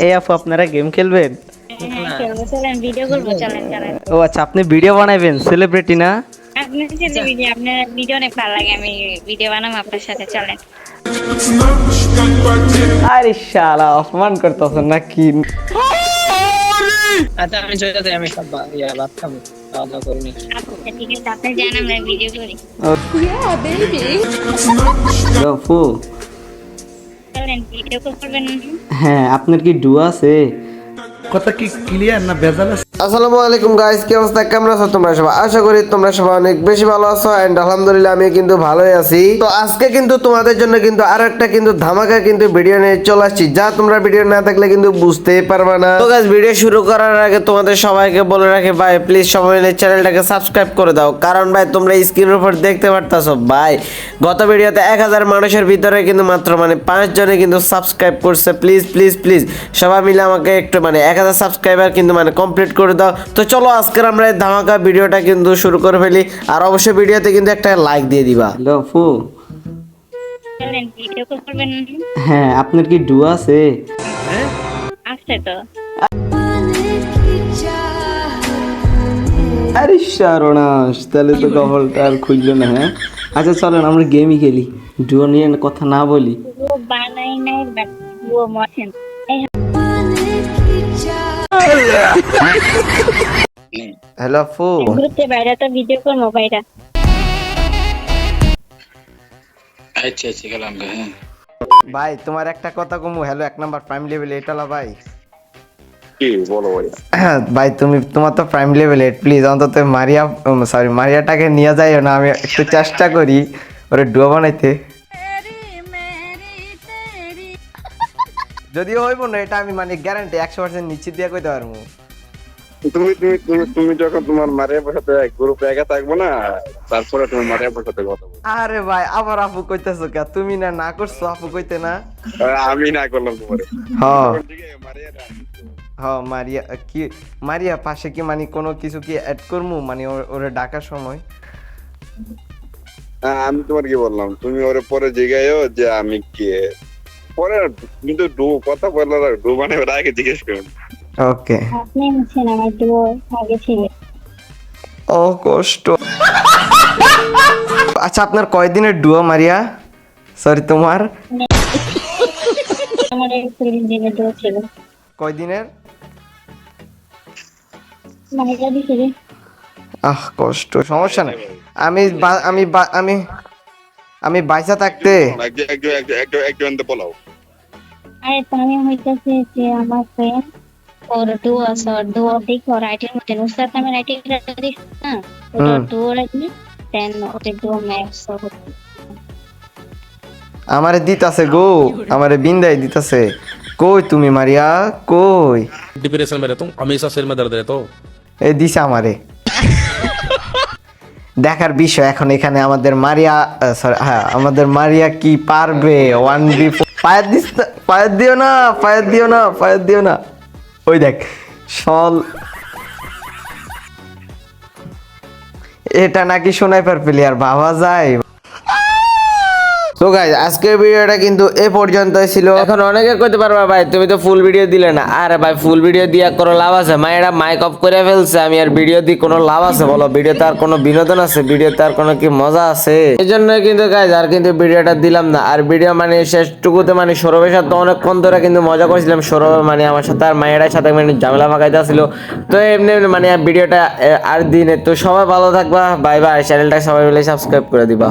এই আপু আপনারা গেম খেলবেন? হ্যাঁ, খেলবো, চলেন ভিডিও করবো, চলেন চলেন। ও আচ্ছা, আপনি ভিডিও বানাবেন, সেলিব্রিটি না? আপনার সাথে ভিডিও, আপনার ভিডিও অনেক ভালো লাগে, আমি ভিডিও বানাবো আপনার সাথে, চলেন। আরে শালা অপমান করতেছেন নাকি? আচ্ছা আমি চলে যাই, আমি সব ভাত খাবো, খাওয়া দাওয়া করিনি। আচ্ছা ঠিক আছে, আপনি যান, আমরা ভিডিও করি। আপু চলেন ভিডিও করবেন। হ্যাঁ, আপনার কি ডু আছে? কথা কি ক্লিয়ার না ভেজাল আছে? আসসালামু আলাইকুম গাইস, কি অবস্থা, কেমন আছো তোমরা সবাই? আশা করি তোমরা সবাই অনেক বেশি ভালো আছো এন্ড আলহামদুলিল্লাহ আমি কিন্তু ভালোই আছি। তো আজকে কিন্তু তোমাদের জন্য কিন্তু আরো একটা কিন্তু ধামাকা কিন্তু ভিডিও নিয়ে চলে আসছি, যা তোমরা ভিডিও না দেখলে কিন্তু বুঝতেই পারবে না। তো গাইস, ভিডিও শুরু করার আগে তোমাদের সবাইকে বলে রাখি ভাই, প্লিজ সবাই মিলে চ্যানেলটাকে সাবস্ক্রাইব করে দাও, কারণ ভাই তোমরা স্ক্রিনের উপর দেখতে পারতাছো ভাই, গত ভিডিওতে 1000 মানুষের ভিতরে কিন্তু মাত্র 5 জনে কিন্তু সাবস্ক্রাইব করছে। প্লিজ প্লিজ প্লিজ সবাই মিলে আমাকে একটু 1000 সাবস্ক্রাইবার কিন্তু কমপ্লিট করে দাও। তো চলো আজকের আমরা এই ধামাকা ভিডিওটা কিন্তু শুরু করে ফেলি, আর অবশ্যই ভিডিওতে কিন্তু একটা লাইক দিয়ে দিবা। হ্যালো আপু। চলেন ভিডিও করবেন। হ্যাঁ, আপনার কি ডু আছে? আছে তো। আরে সর্বনাশ, তাহলে তো কপালটা আর খুললো না। হ্যাঁ আচ্ছা চলেন আমরা গেমই খেলি, ডুও নিয়ে কথা না বলি। ও বানাই নাই, বাট ও মছেন। হ্যালো আপু। গ্রুপে বাইরে তো ভিডিও করবো বাইরে। আচ্ছা আচ্ছা গেলাম গে, হ্যাঁ ভাই তোমার একটা কথা কমু, হ্যালো 1 নাম্বার প্রাইম লেভেল এটালা ভাই। কি বলো ভাই? ভাই তোমার তো প্রাইম লেভেল 8, প্লিজ অন্তত মারিয়াটাকে নিয়ে যাইও না, আমি একটু চেষ্টা করি ওরে ডুয়া বানাইতে। যদিও হইব না এটা আমি গ্যারান্টি 100% নিশ্চিত দিয়ে কইতে পারবো। তুমি তুমি তুমি তুমি যখন তোমার মারিয়া বসাতে গ্রুপে একা থাকবো না, তারপরে তুমি মারিয়া বসাতে কথা বলো। আরে ভাই আবার আপু কইতেছো কে? তুমি না করছো আপু কইতে না? আমি না করলাম তোমারে। হ্যাঁ মারিয়া না। হ্যাঁ মারিয়া কি, মারিয়া পাশে কি কোনো কিছু কি অ্যাড করমু ওরে ডাকার সময়? আমি তোমার কি বললাম, তুমি ওরে পরে জিগাইও যে আমি কে, পরে কিন্তু কথা বললো না, মানে ওরা আগে জিজ্ঞেস করুন। ওকে আপনি হচ্ছেন আমার দুয়ো আগে ছিল। ও কষ্ট। আচ্ছা আপনার কয়দিনের ডুয়ো মারিয়া? সরি তোমার আমার এই ফিল্ম দিনে দুয়ো ছিল। কয়দিনের? মাইরা দিছি রে। কষ্ট, সমস্যা নাই। আমি আমি আমি আমি বাইসা থাকতে একজন বলাও। আরে তুমি হইতাছে যে আমার ফ্রেন্ড ওর দুয়ো আছে, ওর দুয়ো দেখো রাইটের মধ্যে নুসরাত নামের রাইটিংটা দিস না, ওটা দুয়ো রাখবি, দেন ওটা দুয়ো ম্যাক্স হবে। আমারে দিতাছে গো, আমারে বিন্দাই দিতাছে। কই তুমি মারিয়া কই? डिप्रेशन में रहता हूँ, हमेशा सिर में दर्द रहता हो। এই দিছে আমারে। দেখার বিষয় এখন এখানে আমাদের মারিয়া, সরি হ্যাঁ আমাদের মারিয়া কি পারবে 1v4? ফায়ার দিও না, ফায়ার দিও না, ফায়ার দিও না। ওই দেখ সল, এটা নাকি স্নাইপার প্লেয়ার ভাবা যায়। তো গাইস আজকের ভিডিওটা কিন্তু এ পর্যন্তই ছিল। এখন অনেকে কইতে পারবা ভাই তুমি তো ফুল ভিডিও দিলে না। আরে ভাই ফুল ভিডিও দিয়া কোনো লাভ আছে? মায়েরা মাইক অফ করে ফেলছে, আমি আর ভিডিও দিয়ে কোনো লাভ আছে বলো? ভিডিওতে আর কোনো বিনোদন আছে? ভিডিওতে আর কোনো কি মজা আছে? এই জন্যই কিন্তু গাইস আর কিন্তু ভিডিওটা দিলাম না। আর ভিডিও শেষটুকুতে সৌরভের সাথে অনেকক্ষণ ধরে কিন্তু মজা করছিলাম। সৌরভ আমার সাথে আর মায়েরার সাথে ঝামেলা মাখাইতে ছিল। তো এমনি ভিডিওটা আর দিনে। তো সবাই ভালো থাকবা, বাই বাই। চ্যানেলটা সবাই মিলে সাবস্ক্রাইব করে দিবা।